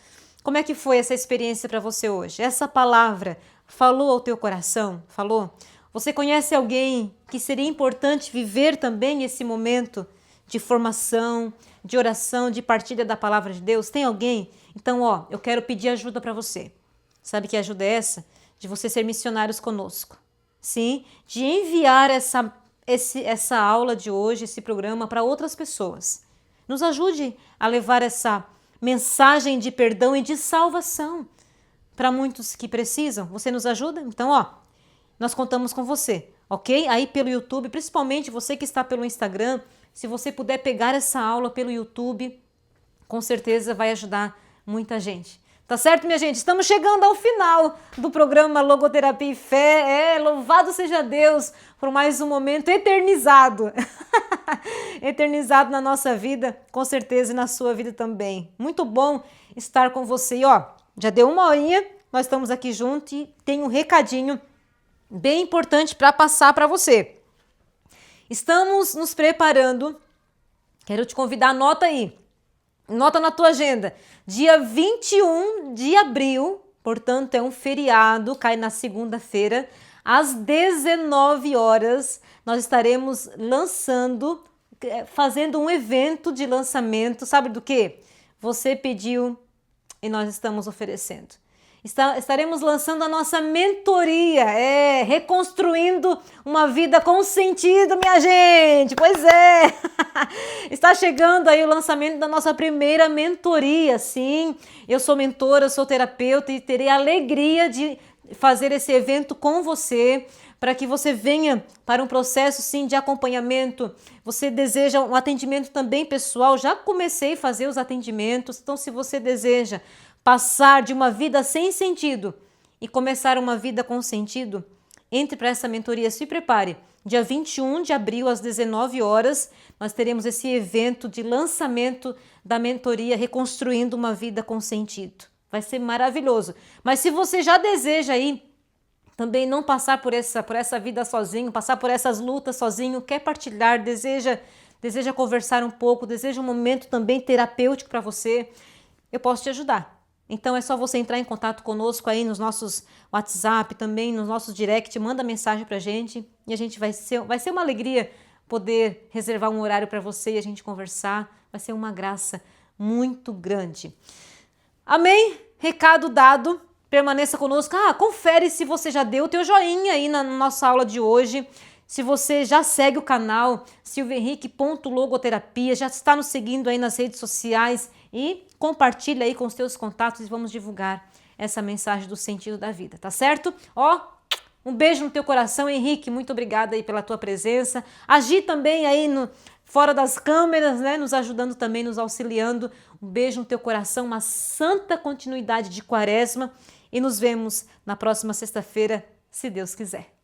Como é que foi essa experiência para você hoje? Essa palavra falou ao teu coração? Falou? Você conhece alguém que seria importante viver também esse momento de formação, de oração, de partilha da palavra de Deus? Tem alguém? Então, eu quero pedir ajuda para você. Sabe que ajuda é essa? De você ser missionários conosco. Sim, de enviar essa aula de hoje, esse programa para outras pessoas. Nos ajude a levar essa mensagem de perdão e de salvação para muitos que precisam. Você nos ajuda? Então, nós contamos com você, ok? Aí pelo YouTube, principalmente você que está pelo Instagram, se você puder pegar essa aula pelo YouTube, com certeza vai ajudar muita gente. Tá certo, minha gente? Estamos chegando ao final do programa Logoterapia e Fé. Louvado seja Deus por mais um momento eternizado. Eternizado na nossa vida, com certeza, e na sua vida também. Muito bom estar com você. E já deu 1 horinha, nós estamos aqui juntos e tem um recadinho bem importante para passar para você. Estamos nos preparando, quero te convidar, anota aí, anota na tua agenda, dia 21 de abril, portanto é um feriado, cai na segunda-feira, às 19 horas, nós estaremos fazendo um evento de lançamento, sabe do quê? Você pediu e nós estamos oferecendo. Estaremos lançando a nossa mentoria, reconstruindo uma vida com sentido, minha gente, pois é, está chegando aí o lançamento da nossa primeira mentoria, sim, eu sou mentora, sou terapeuta e terei a alegria de fazer esse evento com você, para que você venha para um processo, sim, de acompanhamento. Você deseja um atendimento também pessoal, já comecei a fazer os atendimentos, então se você deseja passar de uma vida sem sentido e começar uma vida com sentido, entre para essa mentoria, se prepare. Dia 21 de abril, às 19 horas, nós teremos esse evento de lançamento da mentoria Reconstruindo uma Vida com Sentido. Vai ser maravilhoso. Mas se você já deseja aí também não passar por essa vida sozinho, passar por essas lutas sozinho, quer partilhar, deseja conversar um pouco, deseja um momento também terapêutico para você, eu posso te ajudar. Então é só você entrar em contato conosco aí nos nossos WhatsApp, também nos nossos direct, manda mensagem pra gente e a gente vai ser uma alegria poder reservar um horário para você e a gente conversar, vai ser uma graça muito grande. Amém? Recado dado. Permaneça conosco. Confere se você já deu o teu joinha aí na nossa aula de hoje. Se você já segue o canal silviahenrique.logoterapia, já está nos seguindo aí nas redes sociais e compartilha aí com os teus contatos e vamos divulgar essa mensagem do sentido da vida, tá certo? Um beijo no teu coração, Henrique. Muito obrigada aí pela tua presença. Agi também aí fora das câmeras, né? Nos ajudando também, nos auxiliando. Um beijo no teu coração, uma santa continuidade de quaresma. E nos vemos na próxima sexta-feira, se Deus quiser.